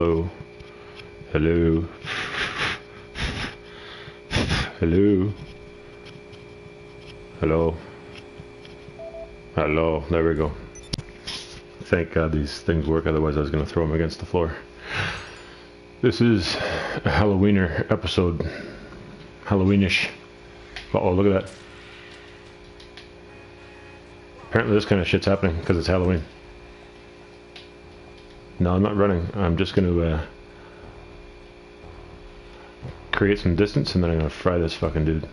Hello. Hello. Hello. Hello. Hello. There we go. Thank God these things work, otherwise I was going to throw them against the floor. This is a Halloweener episode. Halloweenish. Uh-oh, look at that. Apparently this kind of shit's happening because it's Halloween. No, I'm not running. I'm just going to create some distance and then I'm going to fry this fucking dude.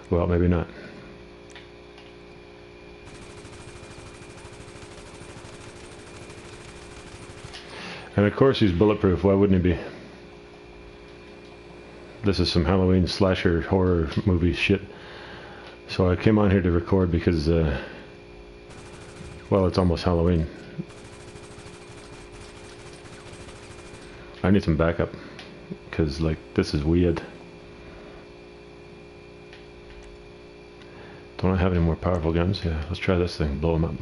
Well, maybe not. And of course he's bulletproof. Why wouldn't he be? This is some Halloween slasher horror movie shit. So I came on here to record because, well, it's almost Halloween. I need some backup because, like, this is weird. Don't I have any more powerful guns? Yeah, let's try this thing. Blow them up.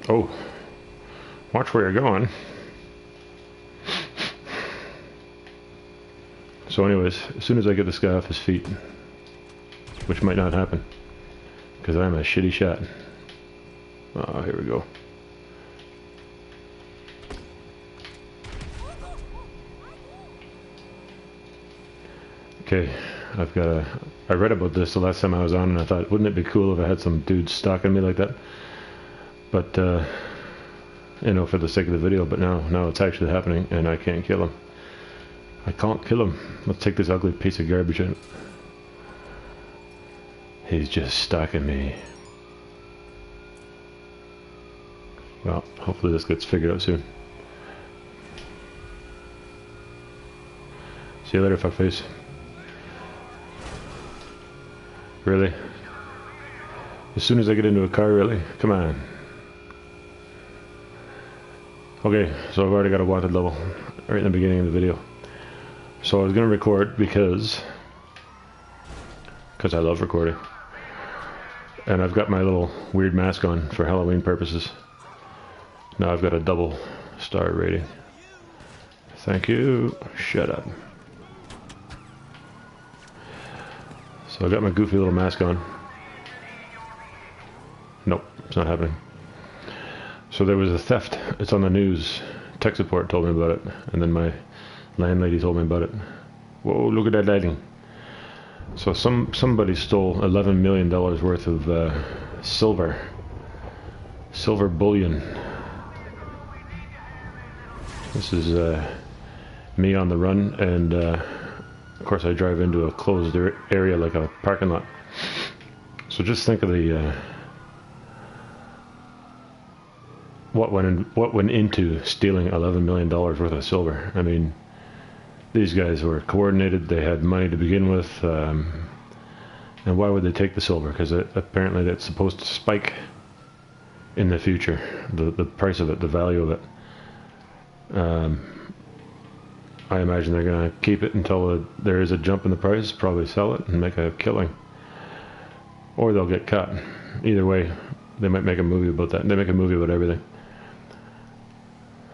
Oh, watch where you're going. So anyways, as soon as I get this guy off his feet, which might not happen, because I'm a shitty shot. Oh, here we go. Okay, I've got a... I read about this the last time I was on and I thought, wouldn't it be cool if I had some dudes stalking me like that? But, you know, for the sake of the video, but now it's actually happening and I can't kill him. I can't kill him. Let's take this ugly piece of garbage out. He's just stalking me. Well, hopefully this gets figured out soon. See you later, fuckface. Really? As soon as I get into a car, really? Come on. Okay, so I've already got a wanted level right in the beginning of the video. So I was going to record because I love recording. And I've got my little weird mask on for Halloween purposes. Now I've got a double star rating. Thank you. Shut up. So I got my goofy little mask on. Nope, it's not happening. So there was a theft. It's on the news. Tech support told me about it, and then my landlady told me about it. Whoa, look at that lighting. So somebody stole $11 million worth of silver bullion. This is me on the run, and of course I drive into a closed area like a parking lot. So just think of the what went into stealing $11 million worth of silver. I mean, these guys were coordinated. They had money to begin with, and why would they take the silver? Because apparently that's supposed to spike in the future. The price of it, the value of it. I imagine they're going to keep it until there is a jump in the price, probably sell it and make a killing. Or they'll get caught. Either way, they might make a movie about that. They make a movie about everything.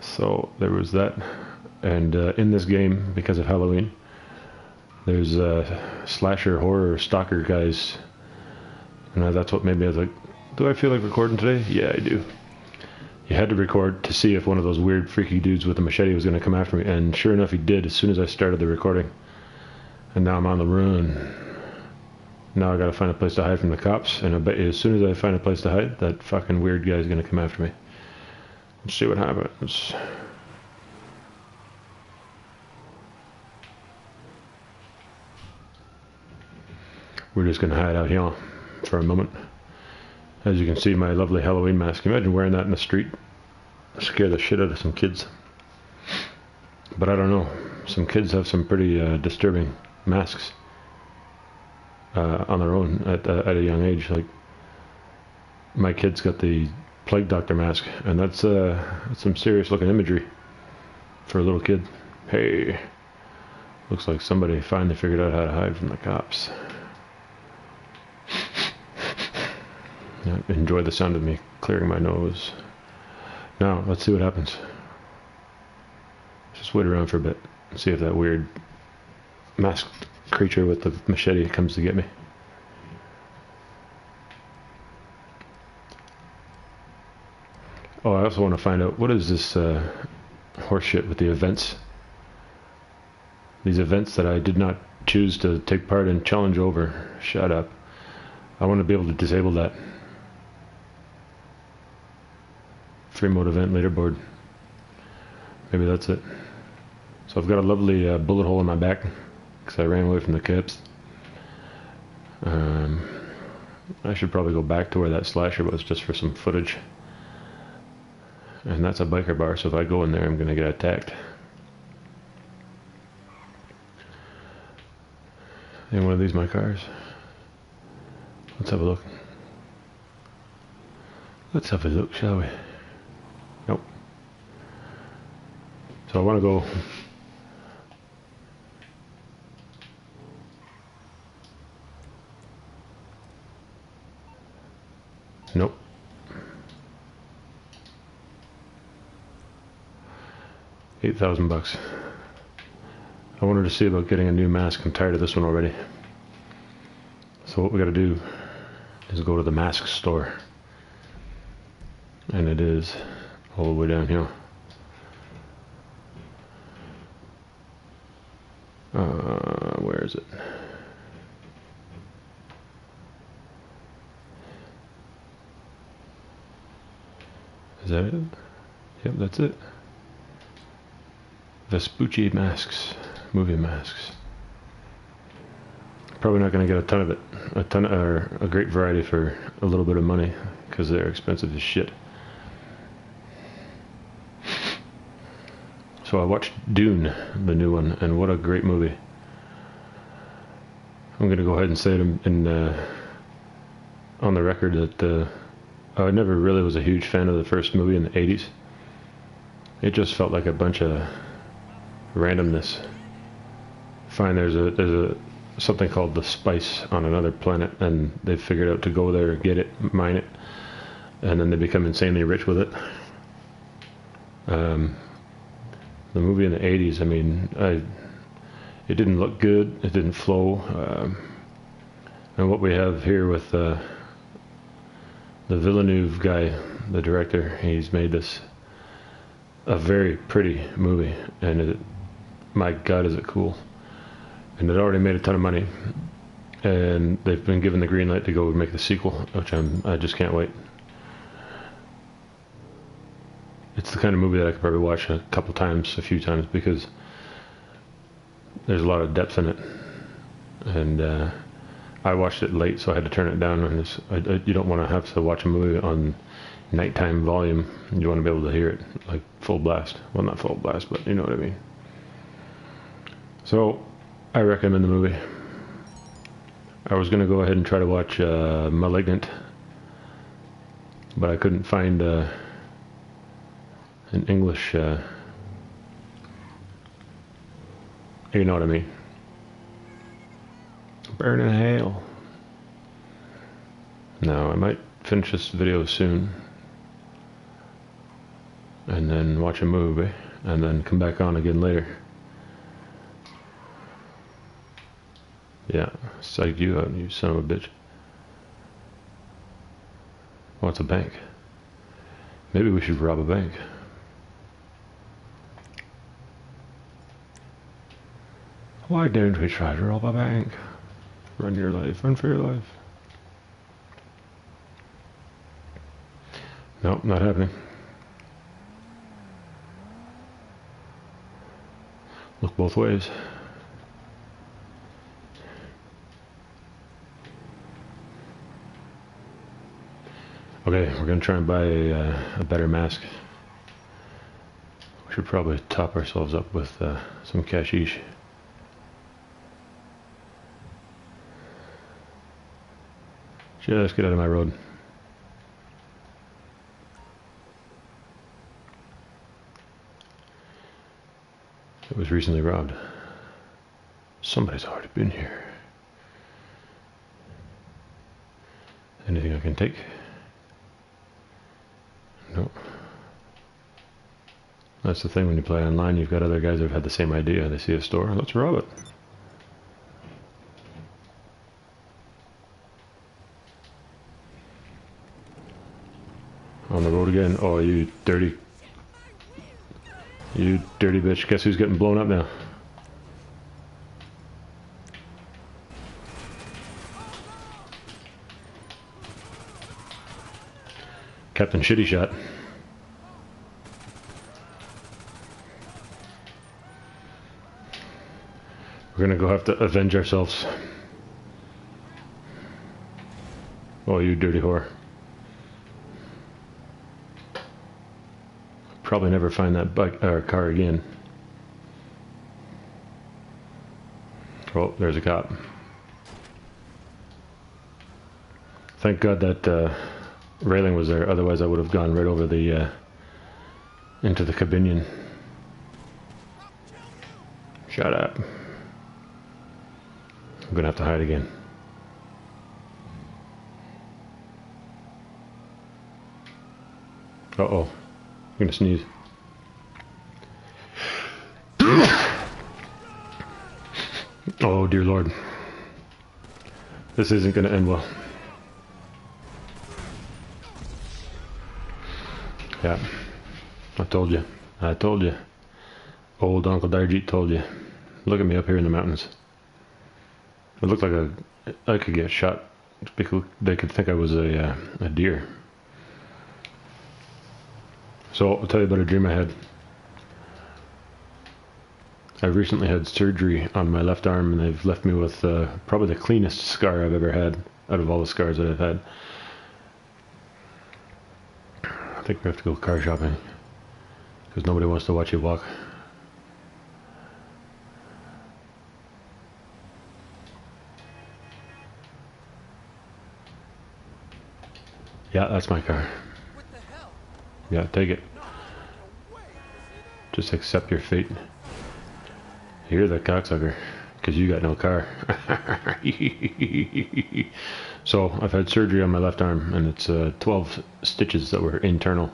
So there was that. And in this game, because of Halloween, there's slasher, horror, stalker guys. And that's what made me, I was like, do I feel like recording today? Yeah, I do. You had to record to see if one of those weird freaky dudes with a machete was going to come after me, and sure enough he did as soon as I started the recording. And now I'm on the run. Now I gotta find a place to hide from the cops, and I bet you as soon as I find a place to hide, that fucking weird guy is going to come after me. Let's see what happens. We're just going to hide out here for a moment. As you can see, my lovely Halloween mask. Imagine wearing that in the street. Scare the shit out of some kids. But I don't know. Some kids have some pretty disturbing masks on their own at a young age. Like, my kid's got the plague doctor mask, and that's some serious looking imagery for a little kid. Hey, looks like somebody finally figured out how to hide from the cops. Enjoy the sound of me clearing my nose. Now, let's see what happens. Just wait around for a bit and see if that weird masked creature with the machete comes to get me. Oh, I also want to find out, what is this horseshit with the events? These events that I did not choose to take part in, challenge over. Shut up. I want to be able to disable that. Free mode event leaderboard. Maybe that's it. So I've got a lovely bullet hole in my back because I ran away from the cops. I should probably go back to where that slasher was just for some footage. And that's a biker bar, so if I go in there, I'm going to get attacked. Ain't one of these my cars? Let's have a look. Let's have a look, shall we? Nope. So I want to go... Nope. $8,000. I wanted to see about getting a new mask. I'm tired of this one already. So what we got to do is go to the mask store. And it is all the way down here. Where is it? Is that it? Yep, that's it. Vespucci masks, movie masks. Probably not going to get a ton of it, or a great variety for a little bit of money, because they're expensive as shit. So I watched Dune, the new one, and what a great movie. I'm going to go ahead and say it on the record that I never really was a huge fan of the first movie in the 80s. It just felt like a bunch of randomness. Fine, there's a something called the spice on another planet, and they've figured out to go there, get it, mine it, and then they become insanely rich with it. The movie in the 80s, I mean, it didn't look good, it didn't flow, and what we have here with the Villeneuve guy, the director, he's made this a very pretty movie, and my God, is it cool. And it already made a ton of money, and they've been given the green light to go make the sequel, which I just can't wait. It's the kind of movie that I could probably watch a few times, because there's a lot of depth in it. And I watched it late, so I had to turn it down. And you don't want to have to watch a movie on nighttime volume. You want to be able to hear it like full blast. Well, not full blast, but you know what I mean. So I recommend the movie. I was going to go ahead and try to watch Malignant, but I couldn't find an English, you know what I mean. Burn in hell. Now, I might finish this video soon, and then watch a movie, and then come back on again later. Yeah, psyched you out, you son of a bitch. What's a bank? Maybe we should rob a bank. Why don't we try to rob a bank? Run your life, run for your life. Nope, not happening. Look both ways. Okay, we're gonna try and buy a better mask. We should probably top ourselves up with some cashish. Just get out of my road. It was recently robbed. Somebody's already been here. Anything I can take? No. That's the thing when you play online, you've got other guys that have had the same idea. They see a store, let's rob it. On the road again. Oh, you dirty bitch. Guess who's getting blown up now? Captain Shitty Shot. We're gonna go have to avenge ourselves. Oh, you dirty whore. Probably never find that bike or car again. Oh, there's a cop. Thank God that railing was there, otherwise I would have gone right over the into the cabinion. Shut up. I'm gonna have to hide again. Uh-oh. I'm gonna sneeze. Oh dear Lord. This isn't gonna end well. Yeah. I told you. I told you. Old Uncle Darjeet told you. Look at me up here in the mountains. It looked like I could get shot because they could think I was a deer. So I'll tell you about a dream I had. I recently had surgery on my left arm, and they've left me with probably the cleanest scar I've ever had out of all the scars that I've had. I think we have to go car shopping because nobody wants to watch you walk. Yeah, that's my car. What the hell? Yeah, take it. No way. Just accept your fate. You're the cocksucker, because you got no car. So, I've had surgery on my left arm, and it's 12 stitches that were internal.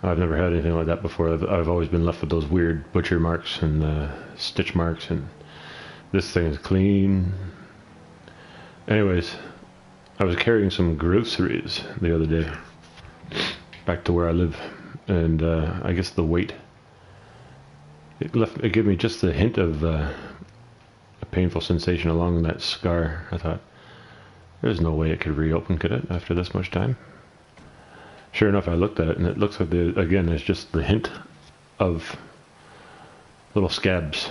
I've never had anything like that before. I've always been left with those weird butcher marks and stitch marks, and this thing is clean. Anyways, I was carrying some groceries the other day back to where I live, and I guess the weight it gave me just the hint of a painful sensation along that scar. I thought, there's no way it could reopen, could it, after this much time? Sure enough, I looked at it, and it looks like again there's just the hint of little scabs,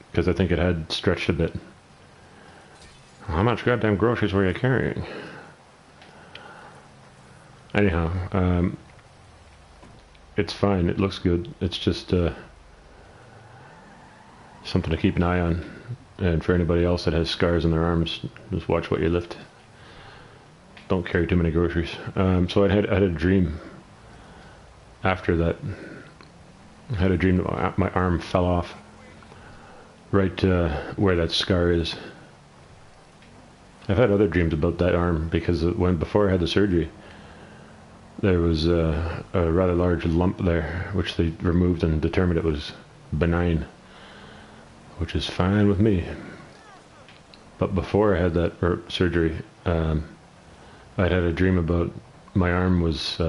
because I think it had stretched a bit. How much goddamn groceries were you carrying? Anyhow, it's fine. It looks good. It's just something to keep an eye on. And for anybody else that has scars on their arms, just watch what you lift. Don't carry too many groceries. So I had a dream after that. I had a dream that my arm fell off right where that scar is. I've had other dreams about that arm because before I had the surgery, there was a rather large lump there, which they removed and determined it was benign, which is fine with me. But before I had that surgery, I'd had a dream about my arm was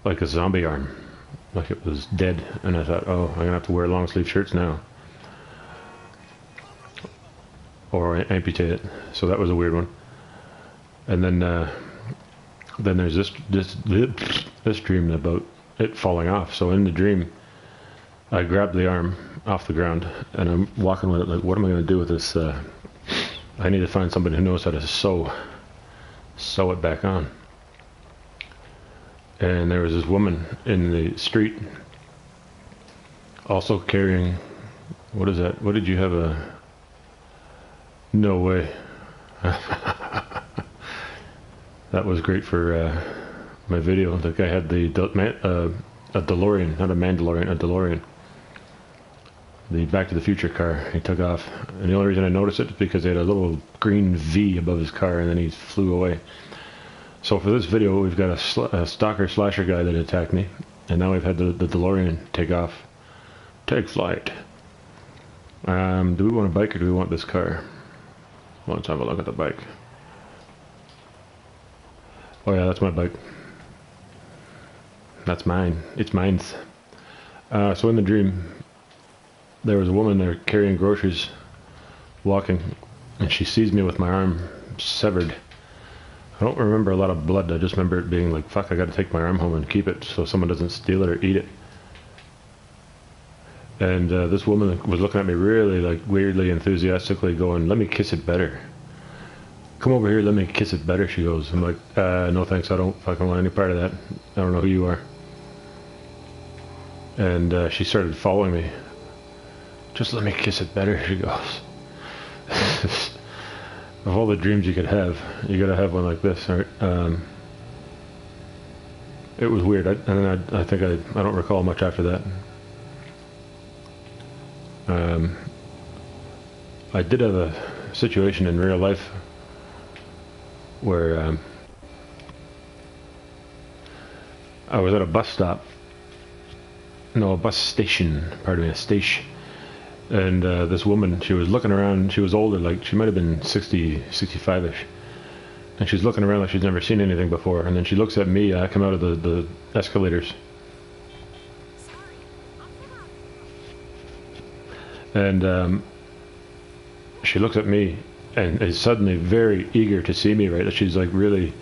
like a zombie arm, like it was dead, and I thought, oh, I'm gonna have to wear long sleeve shirts now, or amputate it. So that was a weird one. And then there's this dream about it falling off. So in the dream, I grabbed the arm off the ground and I'm walking with it like, what am I going to do with this? I need to find somebody who knows how to sew it back on. And there was this woman in the street also carrying, what is that? What did you have no way. That was great for my video. The guy had the a DeLorean, not a Mandalorian, a DeLorean. The Back to the Future car. He took off, and the only reason I noticed it is because they had a little green V above his car, and then he flew away. So for this video, we've got a stalker slasher guy that attacked me, and now we've had the DeLorean take off. Take flight. Do we want a bike or do we want this car? Well, let's have a look at the bike. Oh yeah, that's my bike. That's mine. It's mine's. So in the dream, there was a woman there carrying groceries, walking, and she sees me with my arm severed. I don't remember a lot of blood. I just remember it being like, fuck, I gotta take my arm home and keep it so someone doesn't steal it or eat it. And this woman was looking at me really like weirdly enthusiastically going, let me kiss it better. Come over here, let me kiss it better, she goes. I'm like, no thanks, I don't fucking want any part of that. I don't know who you are. And she started following me. Just let me kiss it better, she goes. Of all the dreams you could have, you gotta have one like this, right? It was weird, I think I don't recall much after that. I did have a situation in real life where I was at a bus stop. No, a bus station, pardon me, a station. And this woman, she was looking around, she was older, like she might have been 60, 65-ish. And she's looking around like she's never seen anything before. And then she looks at me, I come out of the escalators. And she looks at me and is suddenly very eager to see me, right? She's like really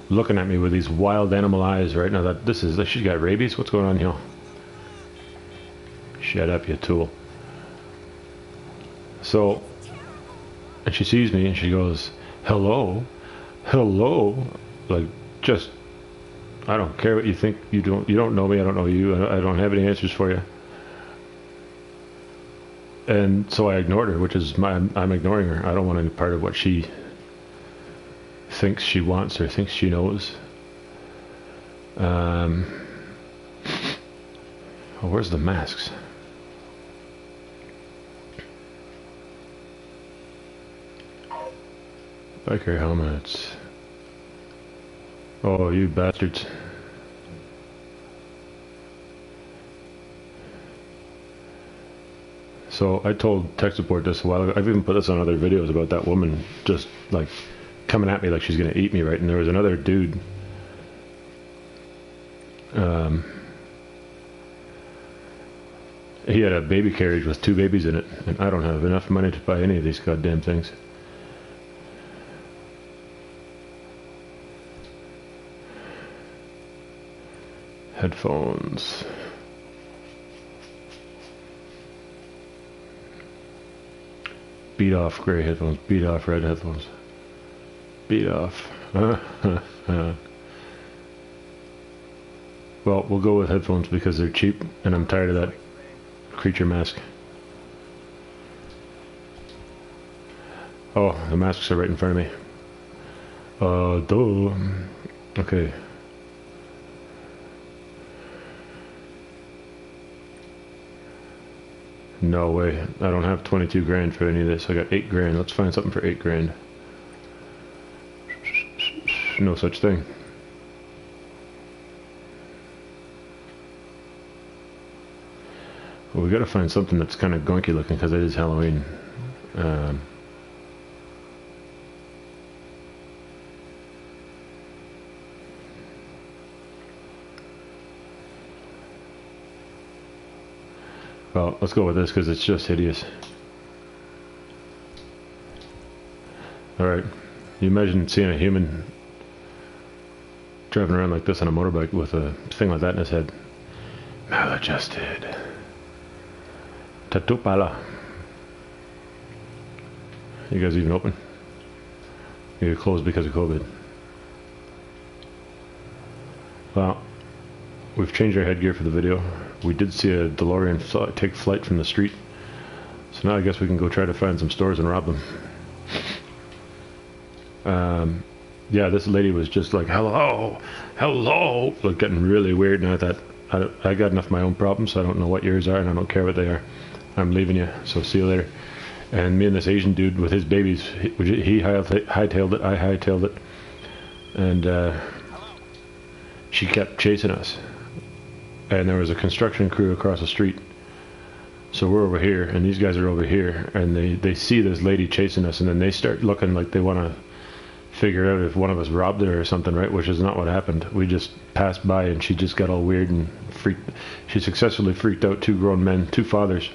looking at me with these wild animal eyes, right? Now that this is, like, she's got rabies? What's going on here? Shut up, you tool. So, and she sees me and she goes, hello, hello, like, just, I don't care what you think, you don't know me, I don't know you, I don't have any answers for you. And so I ignored her, which is I'm ignoring her. I don't want any part of what she thinks she wants or thinks she knows. Oh, where's the masks? Biker helmets. Oh, you bastards. So I told tech support this a while ago. I've even put this on other videos about that woman just like coming at me like she's gonna eat me, right? And there was another dude. He had a baby carriage with 2 babies in it, and I don't have enough money to buy any of these goddamn things. Headphones. Beat off gray headphones, beat off red headphones. Beat off. Well, we'll go with headphones because they're cheap and I'm tired of that creature mask. Oh, the masks are right in front of me. Duh. Okay. No way. I don't have 22 grand for any of this. I got 8 grand. Let's find something for 8 grand. No such thing. Well, we gotta find something that's kind of gunky looking because it is Halloween. Well, let's go with this because it's just hideous. Alright, you imagine seeing a human driving around like this on a motorbike with a thing like that in his head. Maladjusted. Tattoo pala. You guys even open? You're closed because of COVID. Well, we've changed our headgear for the video. We did see a DeLorean take flight from the street. So now I guess we can go try to find some stores and rob them. Yeah, this lady was just like, hello, hello, like getting really weird. And I thought, I got enough of my own problems, so I don't know what yours are, and I don't care what they are. I'm leaving you, so see you later. And me and this Asian dude with his babies, he hightailed it, I hightailed it, and she kept chasing us. And there was a construction crew across the street. So we're over here, and these guys are over here, and they see this lady chasing us, and then they start looking like they want to figure out if one of us robbed her or something, right? Which is not what happened. We just passed by, and she just got all weird and freaked. She successfully freaked out two grown men, two fathers.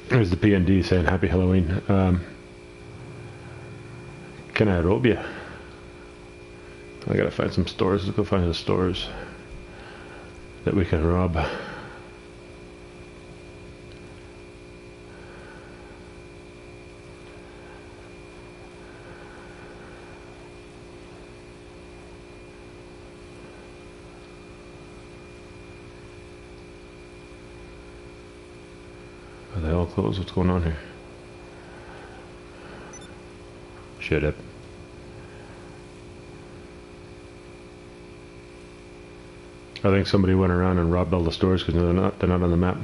There's the PND saying Happy Halloween. Can I rob you? I gotta find some stores. Let's go find the stores that we can rob. Are they all closed? What's going on here? Shut up. I think somebody went around and robbed all the stores because they're not on the map.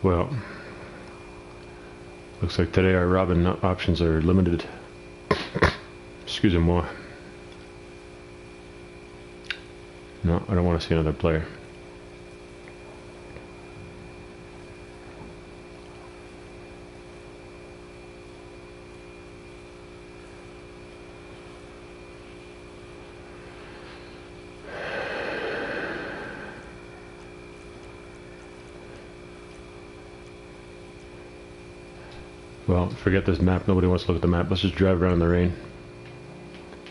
Well, looks like today our robbing options are limited. Excusez-moi. No, I don't want to see another player. Well, forget this map. Nobody wants to look at the map. Let's just drive around in the rain.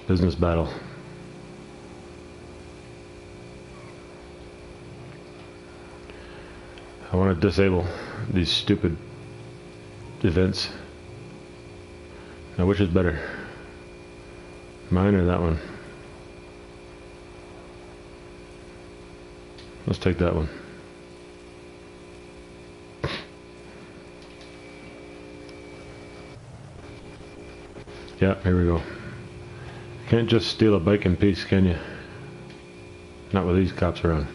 Business battle. I want to disable these stupid events. Now, which is better? Mine or that one? Let's take that one. Yeah, here we go. Can't just steal a bike in peace, can you? Not with these cops around.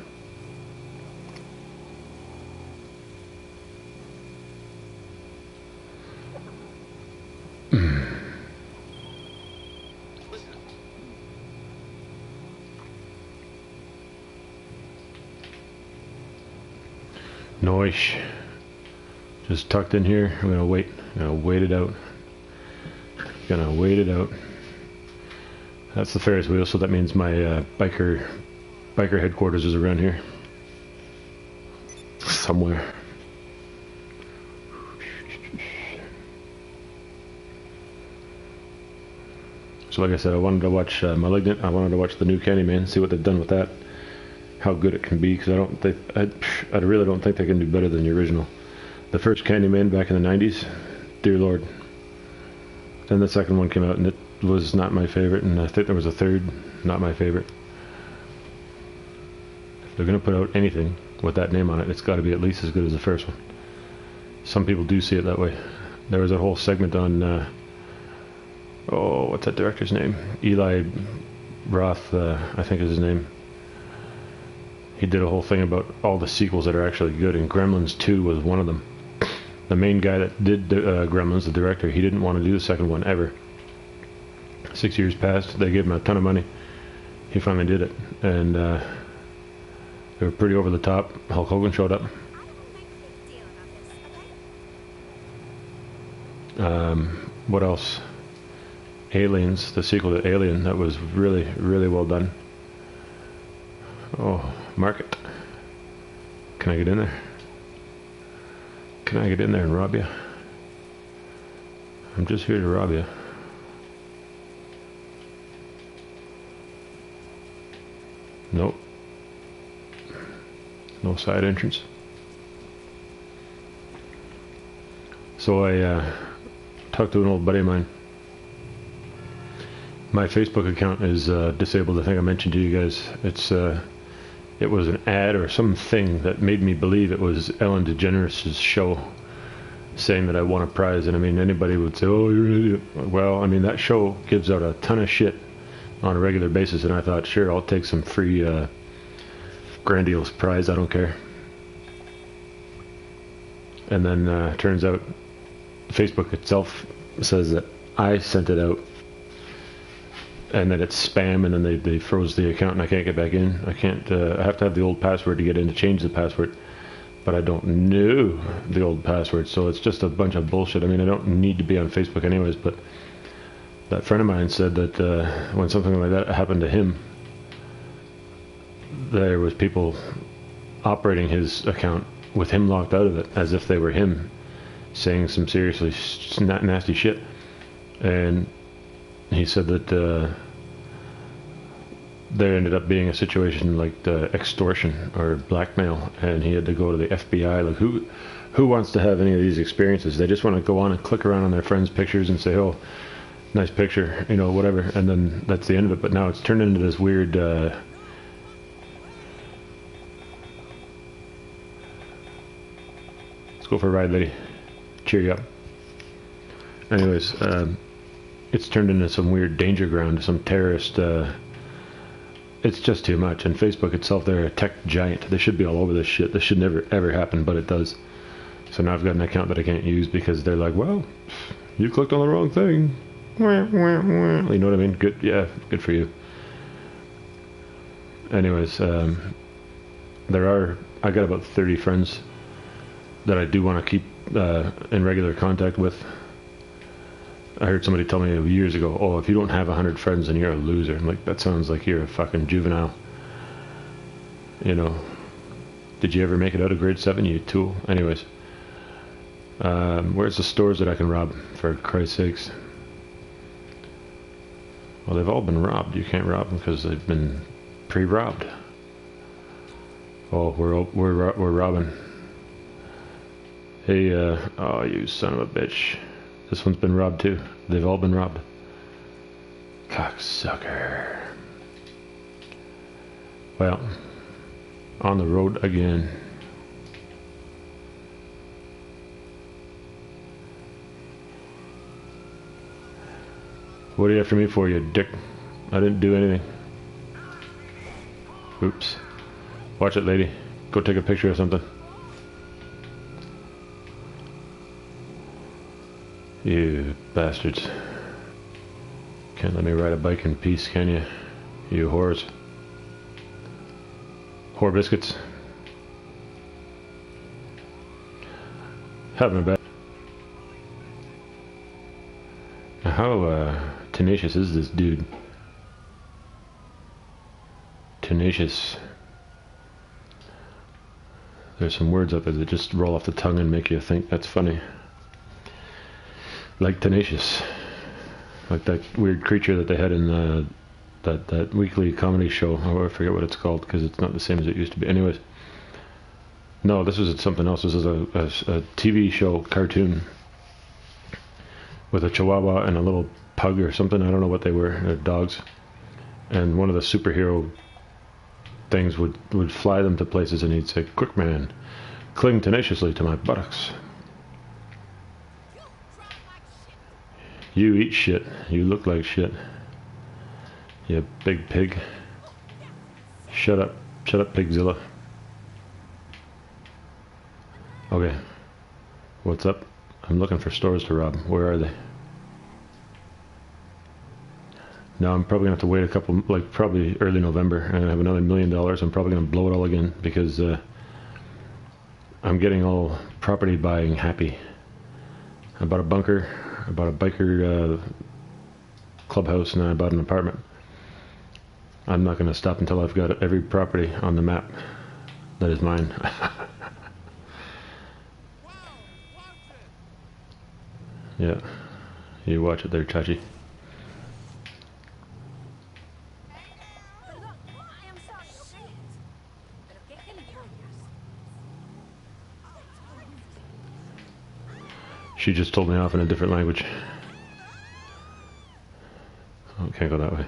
Noish. Just tucked in here. I'm gonna wait. I'm gonna wait it out. Gonna wait it out. That's the Ferris wheel, so that means my biker headquarters is around here somewhere. So like I said, I wanted to watch Malignant. I wanted to watch the new Candyman, see what they've done with that, how good it can be, because I really don't think they can do better than the original. The first Candyman back in the 90s, dear Lord. Then the second one came out and it was not my favorite, and I think there was a third, not my favorite. If they're going to put out anything with that name on it, it's got to be at least as good as the first one. Some people do see it that way. There was a whole segment on, oh, what's that director's name? Eli Roth, I think is his name. He did a whole thing about all the sequels that are actually good, and Gremlins 2 was one of them. The main guy that did Gremlins, the director, he didn't want to do the second one ever. 6 years passed, they gave him a ton of money. He finally did it, and they were pretty over the top. Hulk Hogan showed up. What else? Aliens, the sequel to Alien, that was really, really well done. Oh, market. Can I get in there? Can I get in there and rob you? I'm just here to rob you. Nope. No side entrance. So I talked to an old buddy of mine. My Facebook account is disabled. I think I mentioned to you guys. It was an ad or something that made me believe it was Ellen DeGeneres' show, saying that I won a prize. And I mean, anybody would say, "Oh, you're an idiot." Well, I mean, that show gives out a ton of shit on a regular basis, and I thought, sure, I'll take some free grandiose prize. I don't care. And then turns out Facebook itself says that I sent it out, and that it's spam, and then they froze the account, and I can't get back in. I can't. I have to have the old password to get in to change the password, but I don't know the old password, so it's just a bunch of bullshit. I mean, I don't need to be on Facebook anyways, but that friend of mine said that when something like that happened to him, there was people operating his account with him locked out of it as if they were him, saying some seriously nasty shit. And he said that there ended up being a situation like extortion or blackmail, and he had to go to the FBI. Like, who wants to have any of these experiences? They just want to go on and click around on their friends' pictures and say, "Oh, nice picture," you know, whatever, and then that's the end of it. But now it's turned into this weird let's go for a ride, lady. Cheer you up. Anyways, it's turned into some weird danger ground, some terrorist. It's just too much. And Facebook itself, they're a tech giant. They should be all over this shit. This should never ever happen, but it does. So now I've got an account that I can't use because they're like, "Well, you clicked on the wrong thing." You know what I mean? Good, yeah, good for you. Anyways, I got about 30 friends that I do want to keep in regular contact with. I heard somebody tell me years ago, "Oh, if you don't have 100 friends, then you're a loser." I'm like, that sounds like you're a fucking juvenile. You know, did you ever make it out of grade 7, you tool? Anyways, where's the stores that I can rob, for Christ's sakes? Well, they've all been robbed. You can't rob them because they've been pre-robbed. Oh, we're robbing. Hey, oh, you son of a bitch. This one's been robbed too. They've all been robbed. Cocksucker. Well, on the road again. What are you after me for, you dick? I didn't do anything. Oops. Watch it, lady. Go take a picture of something. You bastards. Can't let me ride a bike in peace, can you? You whores. Whore biscuits. Having a bad. How tenacious is this dude? Tenacious. There's some words out there that just roll off the tongue and make you think that's funny. Like tenacious. Like that weird creature that they had in that weekly comedy show. Oh, I forget what it's called because it's not the same as it used to be. Anyways. No, this was something else. This is a TV show, cartoon. With a chihuahua and a little pug or something. I don't know what they were. They're dogs. And one of the superhero things would fly them to places, and he'd say, "Quick, man, cling tenaciously to my buttocks. You eat shit. You look like shit. You big pig. Shut up. Shut up, Pigzilla." Okay. What's up? I'm looking for stores to rob. Where are they? Now I'm probably going to have to wait a couple, like probably early November, and I have another $1 million. I'm probably going to blow it all again because I'm getting all property buying happy. I bought a bunker, I bought a biker clubhouse, and then I bought an apartment. I'm not going to stop until I've got every property on the map that is mine. Yeah, you watch it there, Chachi. She just told me off in a different language. Okay. can't go that way.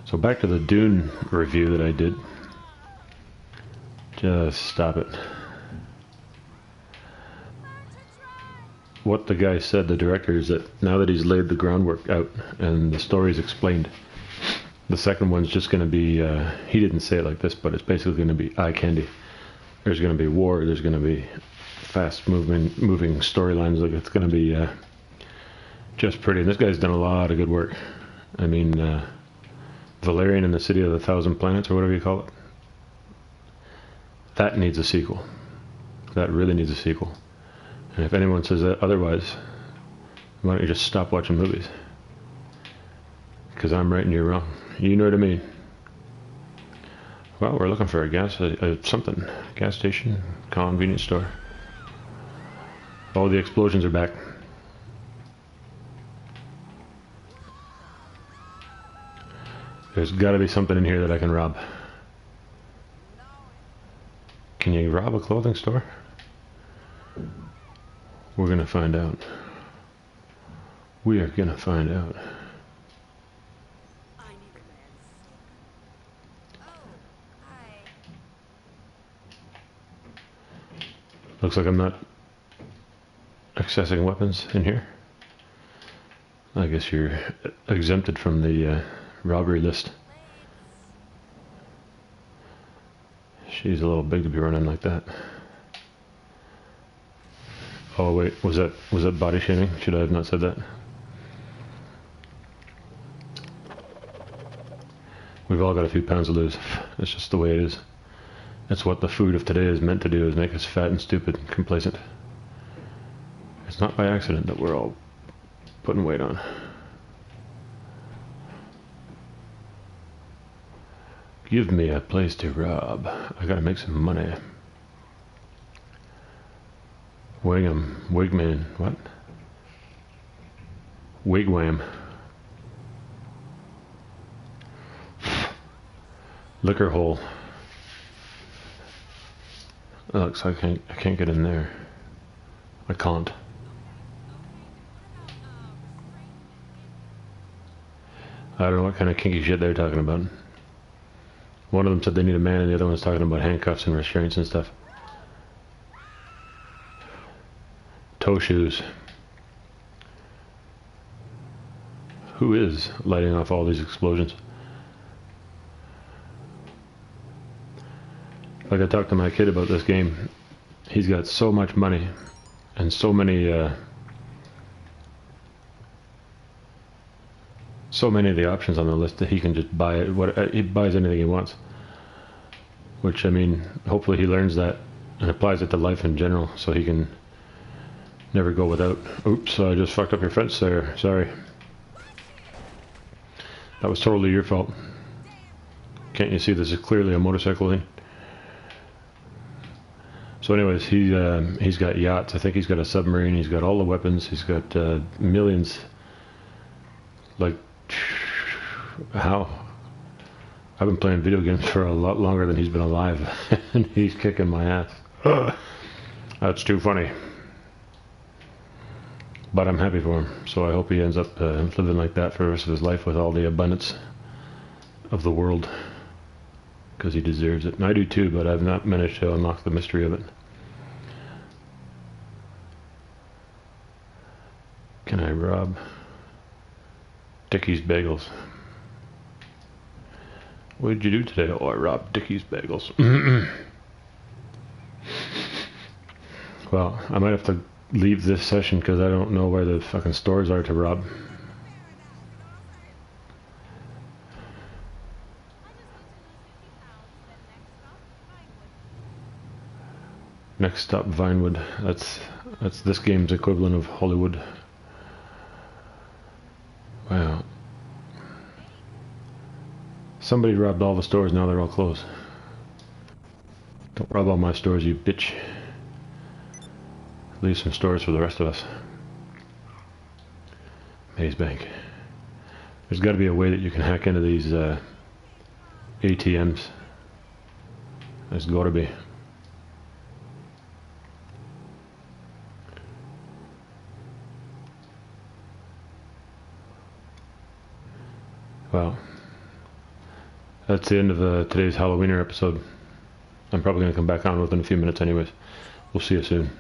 So back to the Dune review that I did. Just stop it. What the guy said, the director, is that now that he's laid the groundwork out and the story's explained, the second one's just going to be, he didn't say it like this, but it's basically going to be eye candy. There's going to be war, there's going to be fast moving storylines, like it's going to be just pretty. And this guy's done a lot of good work. I mean, Valerian and the City of the Thousand Planets, or whatever you call it, that needs a sequel. That really needs a sequel. And if anyone says that otherwise, why don't you just stop watching movies? Because I'm right and you're wrong. You know what I mean? Well, we're looking for a gas station, convenience store. All the explosions are back. There's got to be something in here that I can rob. Can you rob a clothing store? We're gonna find out. We are gonna find out. Looks like I'm not accessing weapons in here. I guess you're exempted from the robbery list. She's a little big to be running like that. Oh wait, was that body shaming? Should I have not said that? We've all got a few pounds to lose. It's just the way it is. It's what the food of today is meant to do, is make us fat and stupid and complacent. It's not by accident that we're all putting weight on. Give me a place to rob. I gotta make some money. Wigman, what? Wigwam. Liquor hole. It looks like I can't get in there. I can't. I don't know what kind of kinky shit they're talking about. One of them said they need a man, and the other one's talking about handcuffs and restraints and stuff. Toe shoes. Who is lighting off all these explosions? Like I talked to my kid about this game, he's got so much money and so many of the options on the list that he can just buy it. He buys anything he wants. Which, I mean, hopefully he learns that and applies it to life in general, so he can never go without. Oops, I just fucked up your fence there. Sorry. That was totally your fault. Can't you see this is clearly a motorcycle thing? So anyways, he's got yachts. I think he's got a submarine. He's got all the weapons. He's got millions. Like, how? I've been playing video games for a lot longer than he's been alive, and he's kicking my ass. That's too funny. But I'm happy for him, so I hope he ends up living like that for the rest of his life with all the abundance of the world, because he deserves it. And I do too, but I've not managed to unlock the mystery of it. Can I rob Dickie's Bagels? What did you do today? Oh, I robbed Dickie's Bagels. Well, I might have to leave this session because I don't know where the fucking stores are to rob. Next stop, Vinewood. That's this game's equivalent of Hollywood. Wow. Somebody robbed all the stores, now they're all closed. Don't rob all my stores, you bitch. Leave some stores for the rest of us. Maze Bank. There's got to be a way that you can hack into these ATMs. There's got to be. Well, that's the end of today's Halloweener episode. I'm probably going to come back on within a few minutes anyways. We'll see you soon.